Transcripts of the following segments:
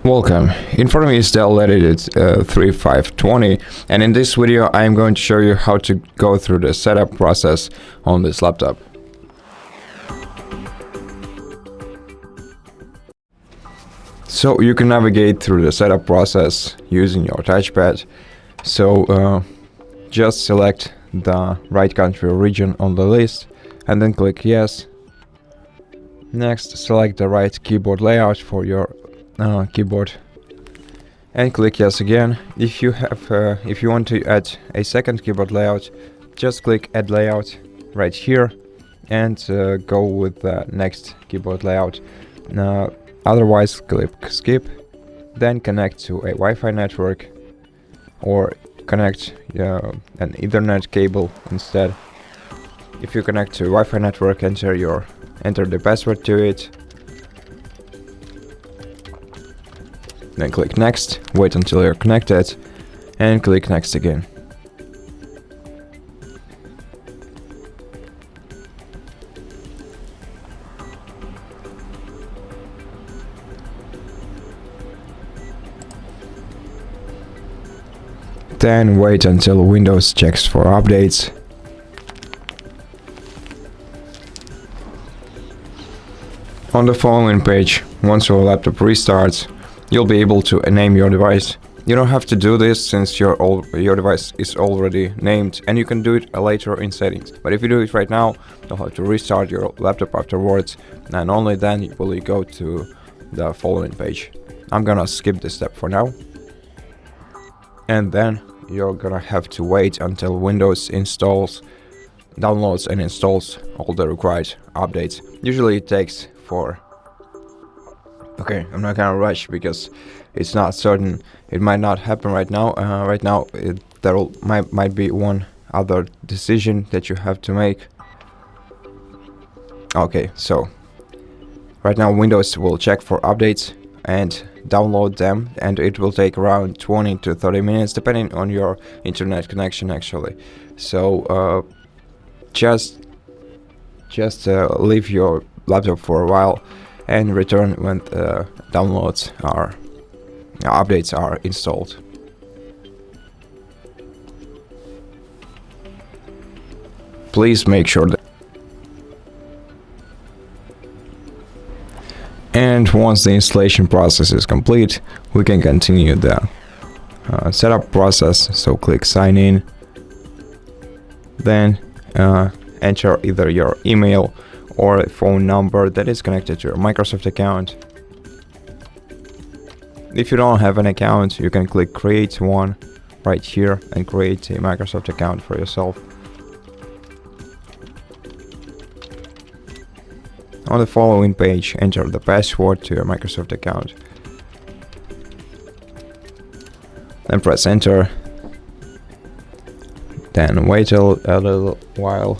Welcome, in front of me is DELL Latitude 3520, and in this video I am going to show you how to go through the setup process on this laptop. So you can navigate through the setup process using your touchpad. So just select the right country or region on the list and then click yes. Next, select the right keyboard layout for your keyboard and click yes again. If you want to add a second keyboard layout, just click add layout right here and go with the next keyboard layout. Otherwise click skip, then connect to a Wi-Fi network or connect an Ethernet cable instead. If you connect to a Wi-Fi network, enter the password to it. Then click next, wait until you're connected, and click next again. Then wait until Windows checks for updates. On the following page, once your laptop restarts, you'll be able to name your device. You don't have to do this since your device is already named, and you can do it later in settings. But if you do it right now, you'll have to restart your laptop afterwards, and only then will you go to the following page. I'm gonna skip this step for now. And then you're gonna have to wait until Windows downloads and installs all the required updates. Usually it takes okay, I'm not gonna rush because it's not certain. It might not happen right now. Might be one other decision that you have to make. Okay, so right now Windows will check for updates and download them, and it will take around 20 to 30 minutes depending on your internet connection actually. So just leave your laptop for a while and return when updates are installed. Please make sure that. And once the installation process is complete, we can continue the setup process. So click sign in, then enter either your email or a phone number that is connected to your Microsoft account. If you don't have an account, you can click create one right here and create a Microsoft account for yourself. On the following page, enter the password to your Microsoft account. Then press enter. Then wait a little while.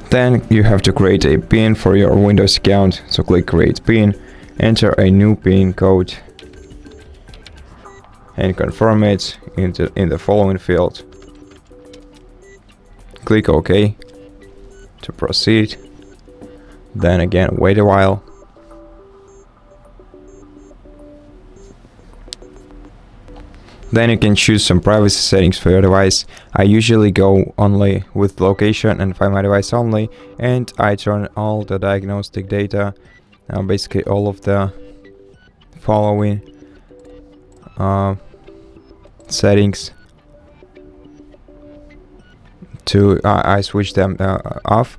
Then you have to create a PIN for your Windows account, so click create PIN, enter a new PIN code and confirm it in the following field. Click OK to proceed, then again wait a while. Then you can choose some privacy settings for your device. I usually go only with location and find my device only, and I turn all the diagnostic data, basically all of the following settings to I switch them off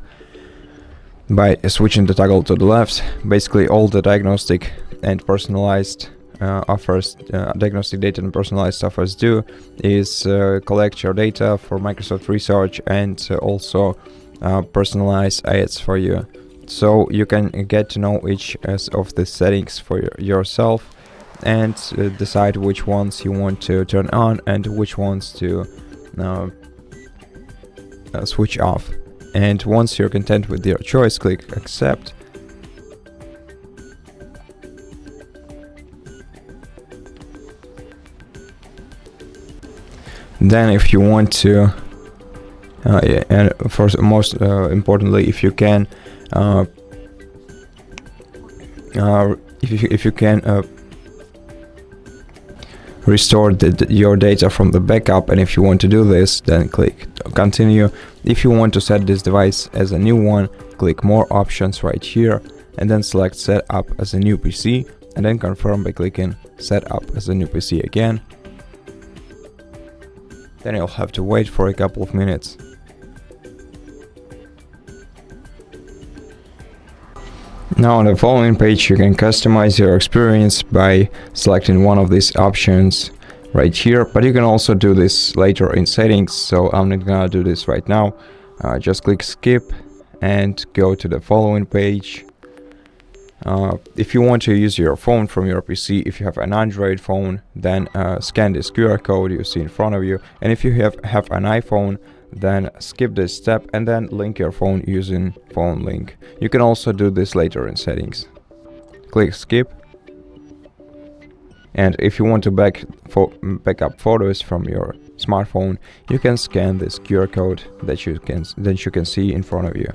by switching the toggle to the left. Basically all the diagnostic and personalized diagnostic data and personalized offers do is collect your data for Microsoft Research and also personalize ads for you. So you can get to know each of the settings for yourself and decide which ones you want to turn on and which ones to switch off. And once you're content with your choice, click accept. Then if you want to and most importantly, if you can restore your data from the backup, and if you want to do this, then click continue. If you want to set this device as a new one, click more options right here, and then select set up as a new PC, and then confirm by clicking set up as a new PC again. Then you'll have to wait for a couple of minutes. Now on the following page, you can customize your experience by selecting one of these options right here, but you can also do this later in settings, so I'm not gonna do this right now. Just click skip and go to the following page. If you want to use your phone from your PC, if you have an Android phone, then scan this QR code you see in front of you, and if you have an iPhone, then skip this step and then link your phone using phone link. You can also do this later in settings. Click skip, and if you want to back up photos from your smartphone, you can scan this QR code that you can see in front of you.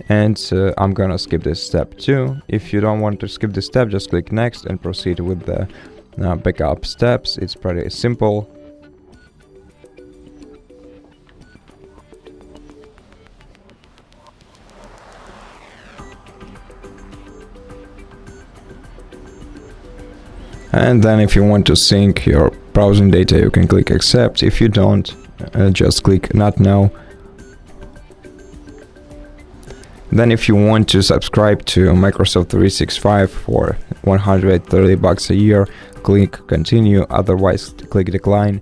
And I'm gonna skip this step too. If you don't want to skip this step, just click next and proceed with the backup steps. It's pretty simple. And then if you want to sync your browsing data, you can click accept. If you don't, just click not now. Then if you want to subscribe to Microsoft 365 for $130 a year, click continue, otherwise click decline.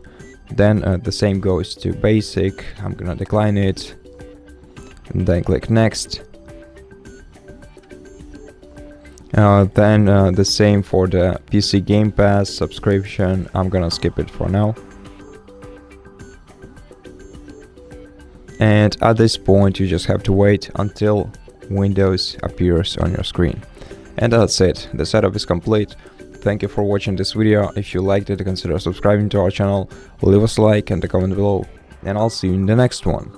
Then the same goes to basic. I'm gonna decline it, and then click next. Then the same for the PC Game Pass subscription. I'm gonna skip it for now. And at this point, you just have to wait until Windows appears on your screen. And that's it. The setup is complete. Thank you for watching this video. If you liked it, consider subscribing to our channel, leave us a like and a comment below. And I'll see you in the next one.